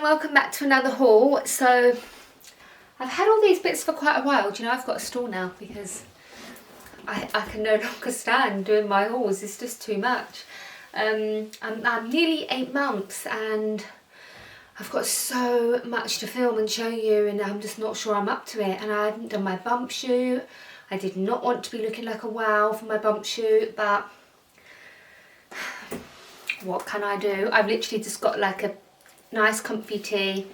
Welcome back to another haul. So I've had all these bits for quite a while. Do you know, I've got a stall now because I can no longer stand doing my hauls. It's just too much. I'm nearly 8 months and I've got so much to film and show you, and I'm just not sure I'm up to it. And I haven't done my bump shoot. I did not want to be looking like a wow for my bump shoot, but what can I do? I've literally just got like a nice comfy tee,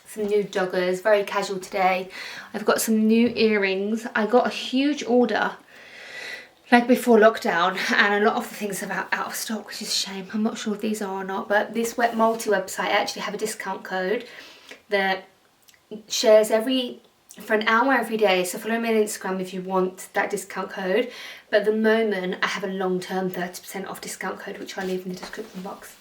some new joggers, very casual today. I've got some new earrings. I got a huge order like before lockdown, and a lot of the things are out of stock, which is a shame. I'm not sure if these are or not, but this Wet Multi website actually have a discount code that shares for an hour every day. So follow me on Instagram if you want that discount code. But at the moment I have a long-term 30% off discount code, which I'll leave in the description box.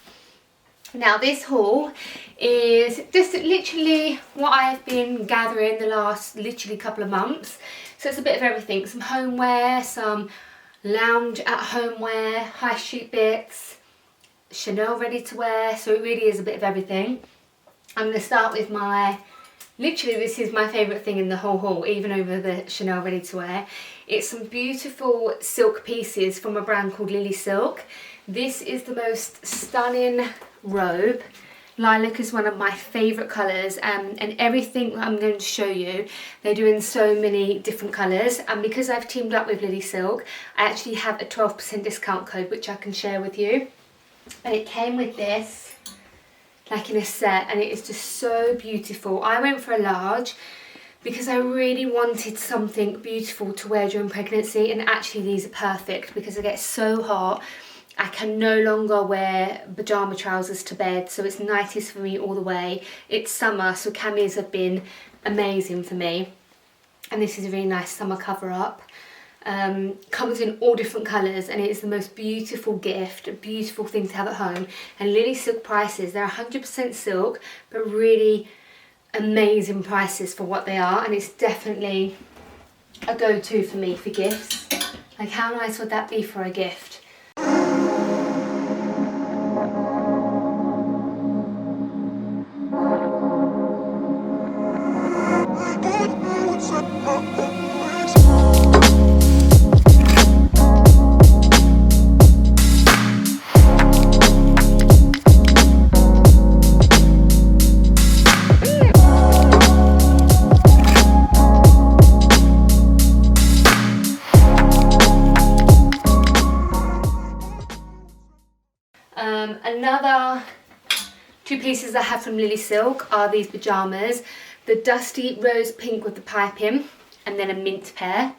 Now this haul is just literally what I've been gathering the last literally couple of months. So it's a bit of everything, some homeware, some lounge at home wear, high street bits, Chanel ready to wear, so it really is a bit of everything. I'm going to start with literally this is my favourite thing in the whole haul, even over the Chanel ready to wear. It's some beautiful silk pieces from a brand called Lily Silk. This is the most stunning robe. Lilac is one of my favourite colours, and everything I'm going to show you they do in so many different colours, and because I've teamed up with Lily Silk I actually have a 12% discount code which I can share with you. And it came with this like in a set, and it is just so beautiful. I went for a large because I really wanted something beautiful to wear during pregnancy, and actually these are perfect because it gets so hot. I can no longer wear pajama trousers to bed, so it's nighties for me all the way. It's summer, so camis have been amazing for me. And this is a really nice summer cover up. Comes in all different colours, and it is the most beautiful gift, a beautiful thing to have at home. And Lily Silk prices, they're 100% silk, but really amazing prices for what they are. And it's definitely a go-to for me for gifts. Like, how nice would that be for a gift? Another two pieces I have from Lily Silk are these pyjamas. The dusty rose pink with the piping, and then a mint pair.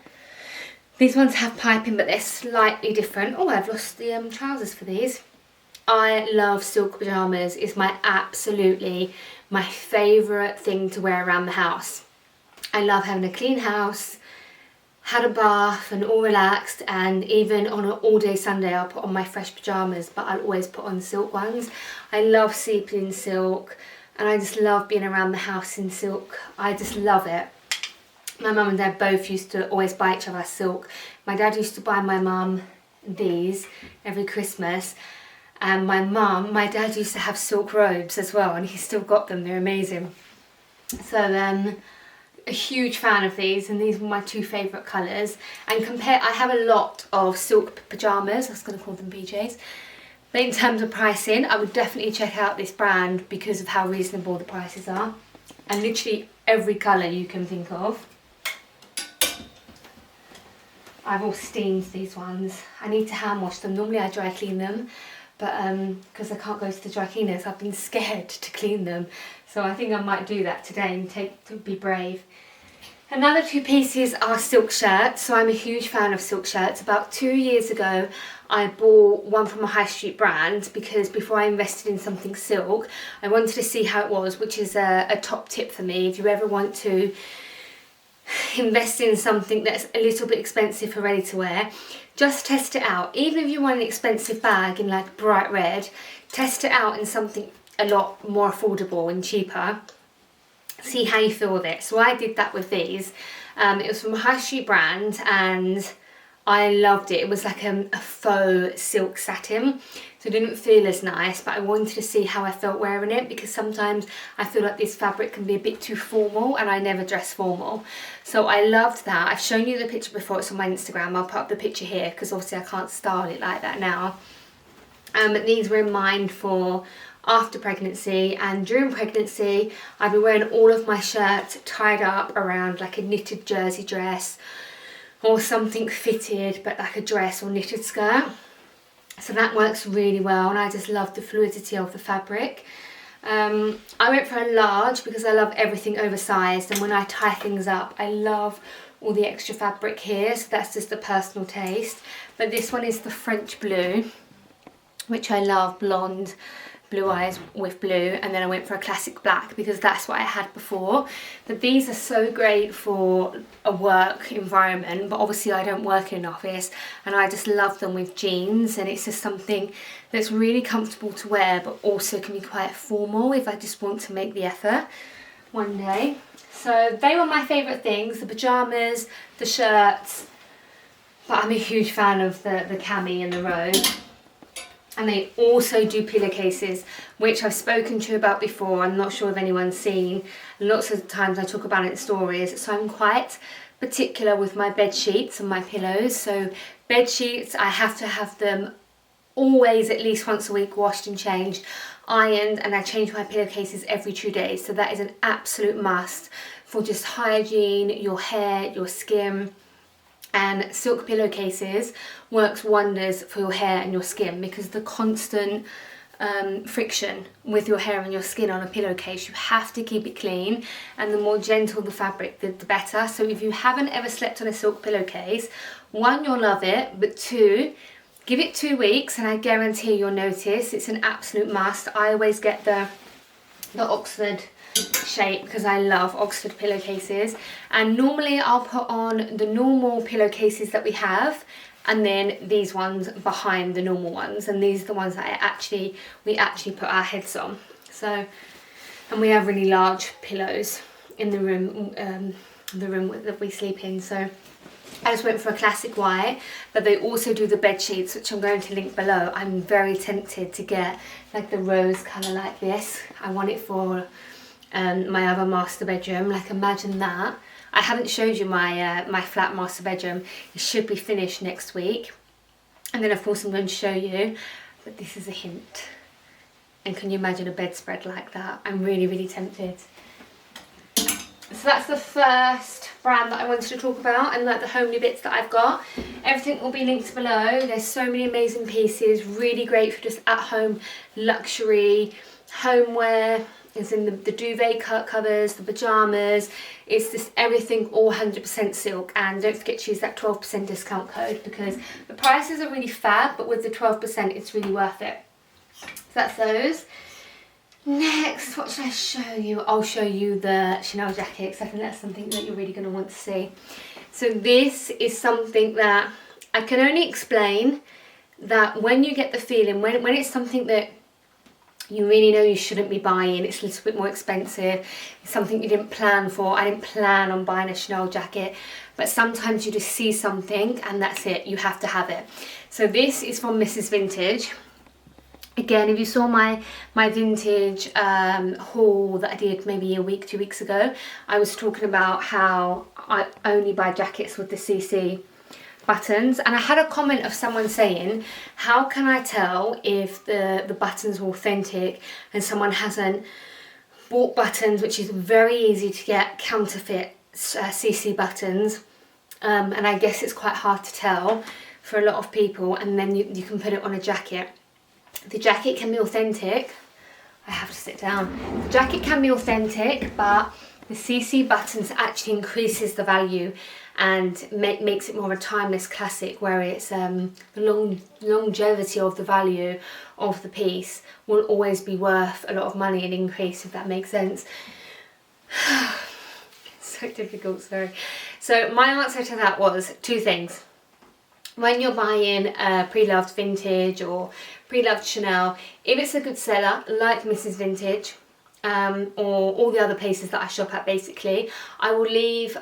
These ones have piping but they're slightly different. Oh, I've lost the trousers for these. I love silk pyjamas. It's absolutely my favourite thing to wear around the house. I love having a clean house, had a bath and all relaxed, and even on an all-day Sunday I'll put on my fresh pyjamas, but I'll always put on silk ones. I love sleeping in silk, and I just love being around the house in silk. I just love it. My mum and dad both used to always buy each other silk. My dad used to buy my mum these every Christmas, and my dad used to have silk robes as well, and he's still got them. They're amazing. So a huge fan of these, and these were my two favourite colours. And I have a lot of silk pyjamas, I was going to call them PJs, but in terms of pricing I would definitely check out this brand because of how reasonable the prices are, and literally every colour you can think of. I've all steamed these ones. I need to hand wash them. Normally I dry clean them, but because I can't go to the dry cleaners I've been scared to clean them, so I think I might do that today and be brave. Another two pieces are silk shirts. So I'm a huge fan of silk shirts. About 2 years ago I bought one from a high street brand because before I invested in something silk I wanted to see how it was, which is a top tip for me. If you ever want to invest in something that's a little bit expensive for ready to wear, just test it out. Even if you want an expensive bag in like bright red, test it out in something a lot more affordable and cheaper. See how you feel with it. So I did that with these. It was from a high street brand and I loved it. It was like a faux silk satin, so it didn't feel as nice, but I wanted to see how I felt wearing it, because sometimes I feel like this fabric can be a bit too formal and I never dress formal. So I loved that. I've shown you the picture before, it's on my Instagram. I'll put up the picture here because obviously I can't style it like that now. But these were in mind for after pregnancy, and during pregnancy I'd be wearing all of my shirts tied up around like a knitted jersey dress or something fitted, but like a dress or knitted skirt. So that works really well, and I just love the fluidity of the fabric. I went for a large because I love everything oversized, and when I tie things up I love all the extra fabric here, so that's just a personal taste. But this one is the French blue, which I love, blonde, blue eyes with blue, and then I went for a classic black because that's what I had before. But these are so great for a work environment, but obviously I don't work in an office, and I just love them with jeans, and it's just something that's really comfortable to wear but also can be quite formal if I just want to make the effort one day. So they were my favourite things, the pyjamas, the shirts, but I'm a huge fan of the cami and the robe. And they also do pillowcases, which I've spoken to you about before. I'm not sure if anyone's seen. Lots of times I talk about it in stories. So I'm quite particular with my bed sheets and my pillows. So bed sheets, I have to have them always at least once a week washed and changed, ironed, and I change my pillowcases every 2 days. So that is an absolute must for just hygiene, your hair, your skin. And silk pillowcases works wonders for your hair and your skin, because the constant friction with your hair and your skin on a pillowcase, you have to keep it clean, and the more gentle the fabric, the better. So if you haven't ever slept on a silk pillowcase, one, you'll love it, but two, give it 2 weeks and I guarantee you'll notice. It's an absolute must. I always get the Oxford shape because I love Oxford pillowcases, and normally I'll put on the normal pillowcases that we have and then these ones behind the normal ones, and these are the ones that we actually put our heads on. So, and we have really large pillows in the room that we sleep in. So I just went for a classic white, but they also do the bed sheets, which I'm going to link below. I'm very tempted to get like the rose colour like this. I want it for my other master bedroom. Like, imagine that. I haven't showed you my my flat master bedroom. It should be finished next week, and then of course I'm going to show you, but this is a hint. And can you imagine a bedspread like that? I'm really tempted. So that's the first brand that I wanted to talk about, and like the homely bits that I've got. Everything will be linked below. There's so many amazing pieces, really great for just at home luxury homeware. It's in the duvet covers, the pyjamas. It's just everything all 100% silk, and don't forget to use that 12% discount code because the prices are really fab, but with the 12% it's really worth it. So that's those. Next, what should I show you? I'll show you the Chanel jacket because I think that's something that you're really going to want to see. So this is something that I can only explain, that when you get the feeling, when it's something that you really know you shouldn't be buying, it's a little bit more expensive, it's something you didn't plan for. I didn't plan on buying a Chanel jacket, but sometimes you just see something and that's it, you have to have it. So this is from Mrs. Vintage. Again, if you saw my vintage haul that I did maybe a week, 2 weeks ago, I was talking about how I only buy jackets with the CC buttons, and I had a comment of someone saying, how can I tell if the buttons are authentic and someone hasn't bought buttons, which is very easy to get counterfeit CC buttons, and I guess it's quite hard to tell for a lot of people, and then you can put it on a jacket. The jacket can be authentic. I have to sit down. The jacket can be authentic, but the CC buttons actually increases the value and makes it more of a timeless classic, where it's the longevity of the value of the piece will always be worth a lot of money and increase, if that makes sense. It's so difficult, sorry. So my answer to that was two things. When you're buying a pre-loved vintage or pre-loved Chanel, if it's a good seller like Mrs. Vintage or all the other places that I shop at basically, I will leave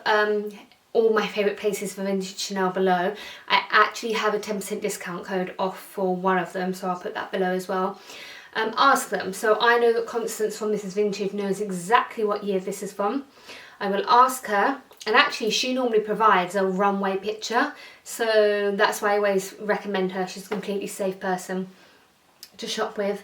all my favourite places for vintage Chanel below. I actually have a 10% discount code off for one of them, so I'll put that below as well. Ask them. So I know that Constance from Mrs. Vintage knows exactly what year this is from. I will ask her, and actually she normally provides a runway picture, so that's why I always recommend her. She's a completely safe person to shop with.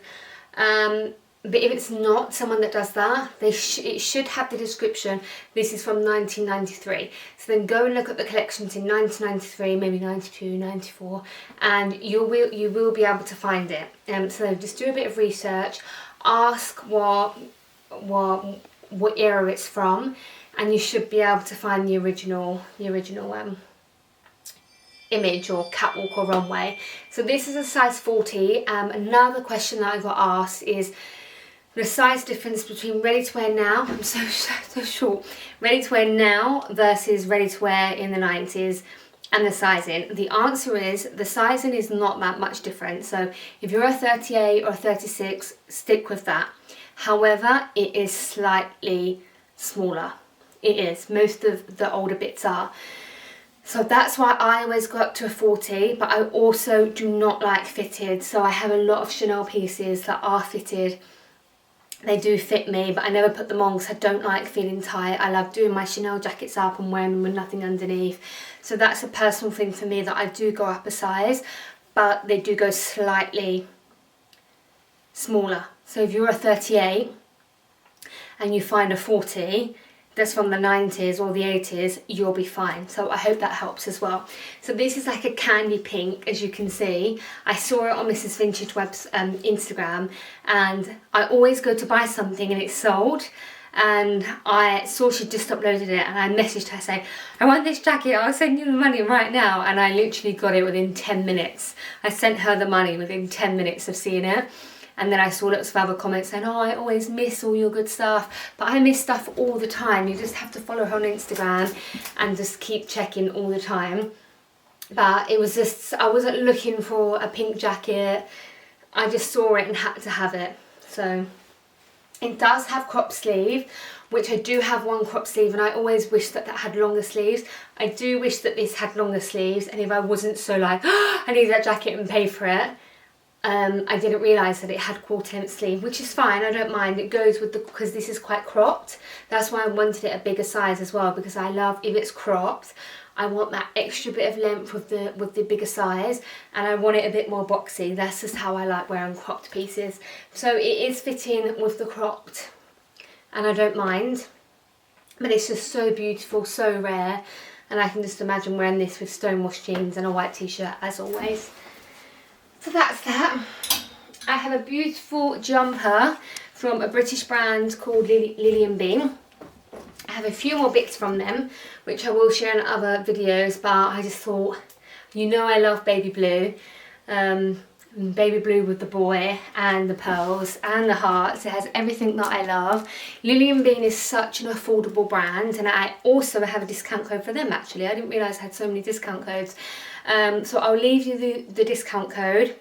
But if it's not someone that does that, it should have the description, this is from 1993. So then go and look at the collections in 1993, maybe 92, 94, and you will be able to find it. So just do a bit of research, ask what era it's from, and you should be able to find the original image or catwalk or runway. So this is a size 40. Another question that I got asked is the size difference between ready to wear now, I'm so short, ready to wear now versus ready to wear in the 90s, and the sizing. The answer is the sizing is not that much different. So if you're a 38 or a 36, stick with that. However, it is slightly smaller. It is. Most of the older bits are. So that's why I always go up to a 40, but I also do not like fitted. So I have a lot of Chanel pieces that are fitted. They do fit me, but I never put them on because I don't like feeling tight. I love doing my Chanel jackets up and wearing them with nothing underneath. So that's a personal thing for me, that I do go up a size, but they do go slightly smaller. So if you're a 38 and you find a 40 that's from the 90s or the 80s, you'll be fine. So I hope that helps as well. So this is like a candy pink, as you can see. I saw it on Mrs. Vintage Web's Instagram, and I always go to buy something and it's sold. And I saw she just uploaded it, and I messaged her saying, I want this jacket, I'll send you the money right now. And I literally got it within 10 minutes. I sent her the money within 10 minutes of seeing it. And then I saw lots of other comments saying, oh, I always miss all your good stuff. But I miss stuff all the time. You just have to follow her on Instagram and just keep checking all the time. But it was just, I wasn't looking for a pink jacket. I just saw it and had to have it. So it does have crop sleeve, which I do have one crop sleeve, and I always wish that that had longer sleeves. I do wish that this had longer sleeves, and if I wasn't so like, oh, I need that jacket and pay for it, I didn't realise that it had quarter-length sleeve, which is fine, I don't mind. It goes with the, because this is quite cropped. That's why I wanted it a bigger size as well, because I love, if it's cropped, I want that extra bit of length with the bigger size, and I want it a bit more boxy. That's just how I like wearing cropped pieces. So it is fitting with the cropped, and I don't mind. But it's just so beautiful, so rare, and I can just imagine wearing this with stonewashed jeans and a white t-shirt as always. So that's that. I have a beautiful jumper from a British brand called Lillian Beam. I have a few more bits from them, which I will share in other videos, but I just thought, you know I love baby blue. Baby blue with the boy and the pearls and the hearts. It has everything that I love. Lillian Beam is such an affordable brand, and I also have a discount code for them actually. I didn't realise I had so many discount codes. So I'll leave you the discount code,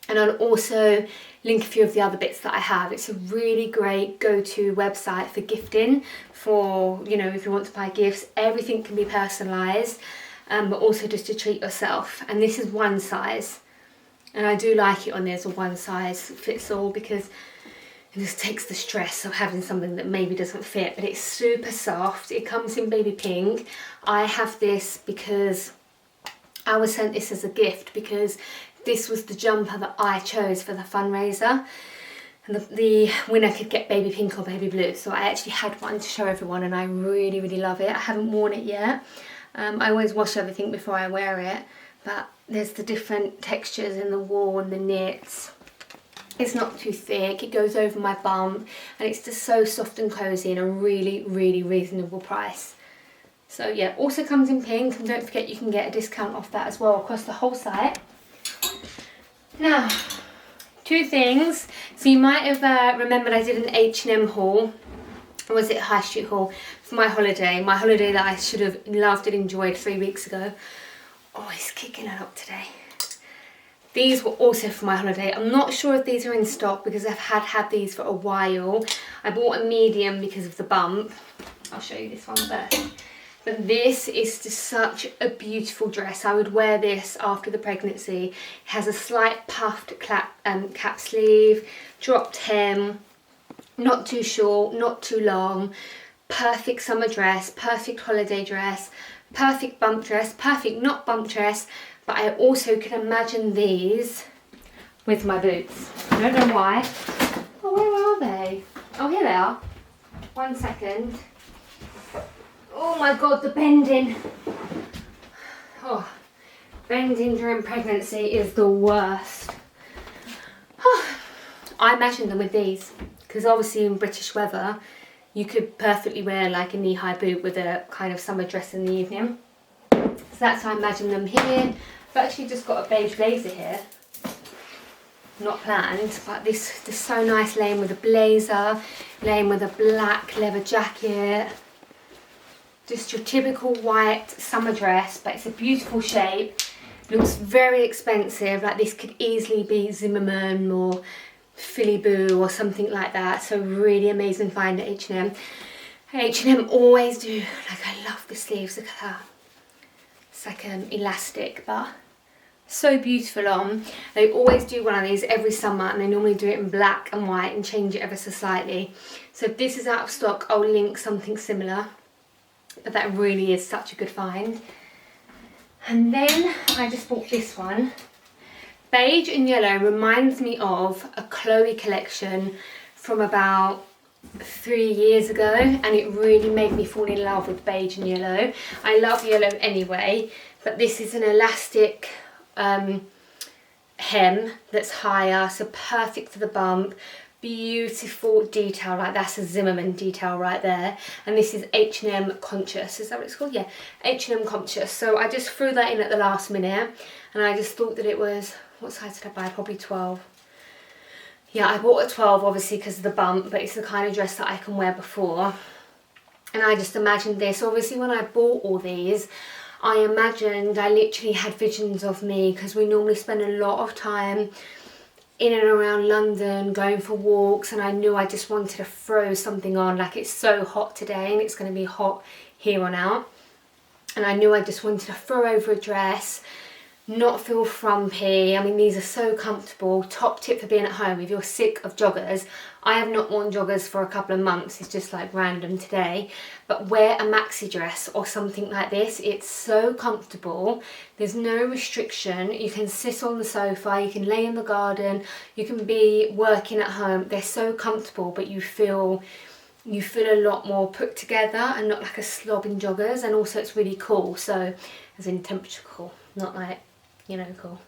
and I'll also link a few of the other bits that I have. It's a really great go-to website for gifting, for, you know, if you want to buy gifts. Everything can be personalised, but also just to treat yourself. And this is one size, and I do like it on there as a one size fits all, because it just takes the stress of having something that maybe doesn't fit. But it's super soft. It comes in baby pink. I have this because I was sent this as a gift, because this was the jumper that I chose for the fundraiser, and the winner could get baby pink or baby blue. So I actually had one to show everyone, and I really, really love it. I haven't worn it yet. I always wash everything before I wear it, but there's the different textures in the wool and the knits. It's not too thick, it goes over my bum, and it's just so soft and cosy, and a really, really reasonable price. So yeah, also comes in pink, and don't forget you can get a discount off that as well across the whole site. Now, two things. So you might have remembered I did an H&M haul or was it High Street Haul, for my holiday that I should have loved and enjoyed 3 weeks ago. Oh, it's kicking it up today. These were also for my holiday. I'm not sure if these are in stock because I've had these for a while. I bought a medium because of the bump. I'll show you this one first. But this is just such a beautiful dress. I would wear this after the pregnancy. It has a slight puffed cap sleeve, dropped hem, not too short, not too long. Perfect summer dress, perfect holiday dress, perfect bump dress, perfect not bump dress. But I also can imagine these with my boots. I don't know why. Oh, where are they? Oh, here they are. 1 second. Oh my God, the bending. Oh, bending during pregnancy is the worst. Oh, I imagine them with these because obviously in British weather, you could perfectly wear like a knee-high boot with a kind of summer dress in the evening. So that's how I imagine them here. I've actually just got a beige blazer here. Not planned, but this is so nice, laying with a blazer, laying with a black leather jacket. Just your typical white summer dress, but it's a beautiful shape. Looks very expensive, like this could easily be Zimmermann or Philly Boo or something like that. So really amazing find at H&M. H&M always do, like I love the sleeves, look at that. It's like elastic, but so beautiful on. They always do one of these every summer and they normally do it in black and white and change it ever so slightly. So if this is out of stock, I'll link something similar. But that really is such a good find. And then I just bought this one. Beige and yellow reminds me of a Chloe collection from about 3 years ago, and it really made me fall in love with beige and yellow. I love yellow anyway, but this is an elastic hem that's higher, so perfect for the bump. Beautiful detail, like that's a Zimmermann detail right there. And this is H&M Conscious, is that what it's called? Yeah, H&M Conscious. So I just threw that in at the last minute and I just thought that it was, what size did I buy? Probably 12. Yeah, I bought a 12 obviously because of the bump, but it's the kind of dress that I can wear before. And I just imagined this. Obviously when I bought all these, I literally had visions of me, because we normally spend a lot of time in and around London going for walks, and I knew I just wanted to throw something on. Like it's so hot today and it's going to be hot here on out, and I knew I just wanted to throw over a dress, not feel frumpy. I mean, these are so comfortable. Top tip for being at home, if you're sick of joggers. I have not worn joggers for a couple of months, it's just like random today, but wear a maxi dress or something like this. It's so comfortable, there's no restriction, you can sit on the sofa, you can lay in the garden, you can be working at home. They're so comfortable, but you feel a lot more put together and not like a slob in joggers. And also it's really cool, so as in temperature cool, not like, you know, cool.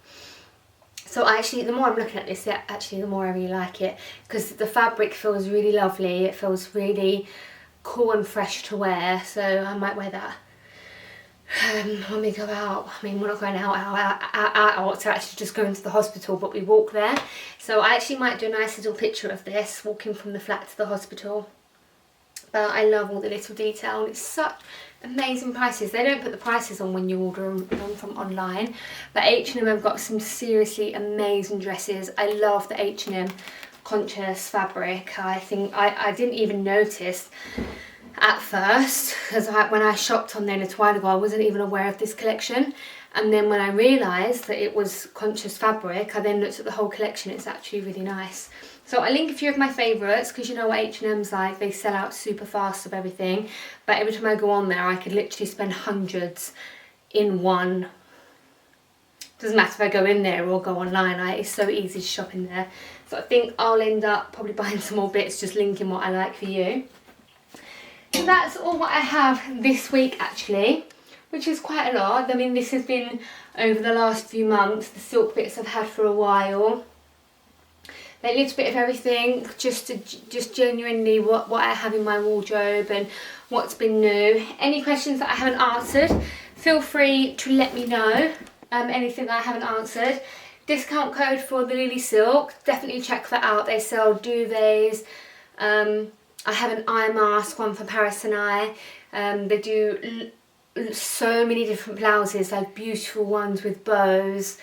So the more I'm looking at this, the more I really like it, because the fabric feels really lovely. It feels really cool and fresh to wear, so I might wear that when we go out. I mean, we're not going out to actually just going to the hospital, but we walk there. So I actually might do a nice little picture of this, walking from the flat to the hospital. But I love all the little detail, and it's such amazing prices. They don't put the prices on when you order them from online, but H&M have got some seriously amazing dresses. I love the H&M Conscious fabric. I think I didn't even notice at first, because when I shopped on there a little while ago, I wasn't even aware of this collection. And then when I realised that it was Conscious fabric, I then looked at the whole collection. It's actually really nice. So I link a few of my favourites, because you know what H&M's like, they sell out super fast of everything. But every time I go on there, I could literally spend hundreds in one. Doesn't matter if I go in there or go online, it's so easy to shop in there. So I think I'll end up probably buying some more bits, just linking what I like for you. So that's all what I have this week actually, which is quite a lot. I mean, this has been over the last few months, the silk bits I've had for a while. A little bit of everything, just genuinely what I have in my wardrobe and what's been new. Any questions that I haven't answered, feel free to let me know. Anything that I haven't answered. Discount code for the Lily Silk, definitely check that out. They sell duvets, I have an eye mask, one for Paris and I. They do so many different blouses, like beautiful ones with bows,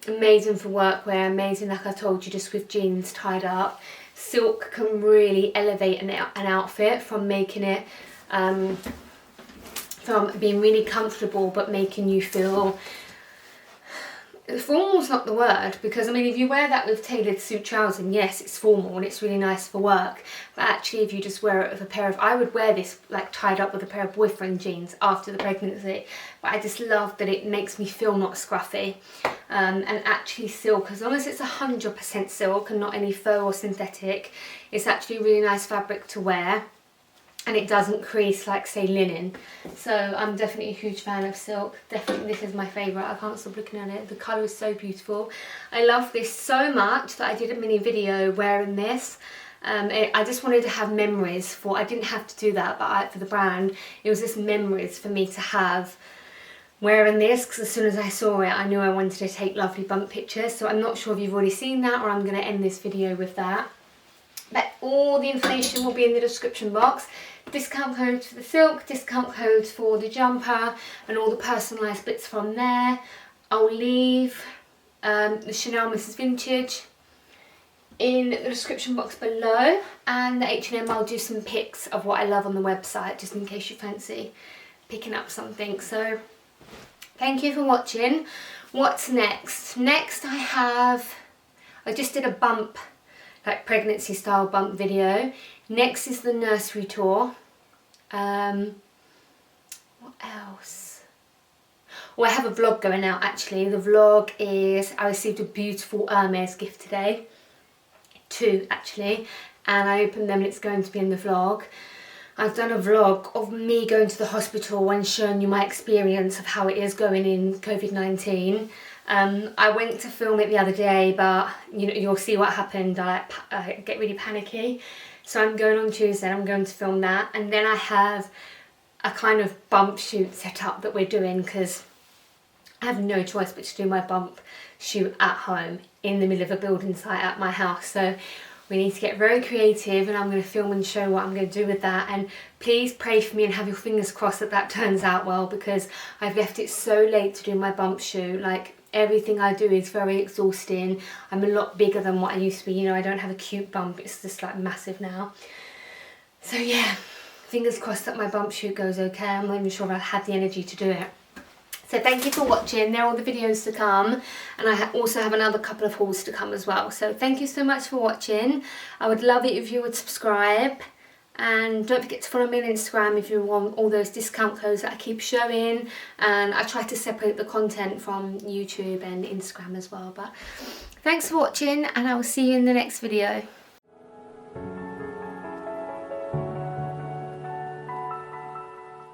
amazing for workwear, amazing like I told you, just with jeans tied up. Silk can really elevate an outfit from making it, from being really comfortable but making you feel, formal's not the word, because I mean if you wear that with tailored suit trousers, yes it's formal and it's really nice for work, but actually if you just wear it with a pair of, I would wear this like tied up with a pair of boyfriend jeans after the pregnancy, but I just love that it makes me feel not scruffy. And actually silk, as long as it's 100% silk and not any faux or synthetic, it's actually a really nice fabric to wear. And it doesn't crease like say linen, so I'm definitely a huge fan of silk. Definitely this is my favourite. I can't stop looking at it. The colour is so beautiful. I love this so much that I did a mini video wearing this. I just wanted to have memories for, I didn't have to do that, but for the brand it was just memories for me to have wearing this, because as soon as I saw it I knew I wanted to take lovely bump pictures. So I'm not sure if you've already seen that, or I'm going to end this video with that. But all the information will be in the description box. Discount codes for the silk, discount codes for the jumper, and all the personalised bits from there. I'll leave the Chanel Mrs Vintage in the description box below, and the H&M I'll do some pics of what I love on the website, just in case you fancy picking up something. So thank you for watching. What's next? Next I just did a bump, like pregnancy style bump video. Next is the nursery tour. What else? Oh, I have a vlog going out actually. The vlog is, I received a beautiful Hermes gift today. 2 actually, and I opened them and it's going to be in the vlog. I've done a vlog of me going to the hospital and showing you my experience of how it is going in COVID-19. I went to film it the other day, but you know, you'll see what happened. I get really panicky. So I'm going on Tuesday, I'm going to film that, and then I have a kind of bump shoot set up that we're doing, because I have no choice but to do my bump shoot at home in the middle of a building site at my house. So we need to get very creative, and I'm going to film and show what I'm going to do with that. And please pray for me and have your fingers crossed that that turns out well, because I've left it so late to do my bump shoot. Like, everything I do is very exhausting. I'm a lot bigger than what I used to be. You know, I don't have a cute bump. It's just like massive now. So yeah, fingers crossed that my bump shoot goes okay. I'm not even sure if I had the energy to do it. So thank you for watching. There are all the videos to come, and I also have another couple of hauls to come as well. So thank you so much for watching. I would love it if you would subscribe, and don't forget to follow me on Instagram if you want all those discount codes that I keep showing. And I try to separate the content from YouTube and Instagram as well. But thanks for watching, and I will see you in the next video.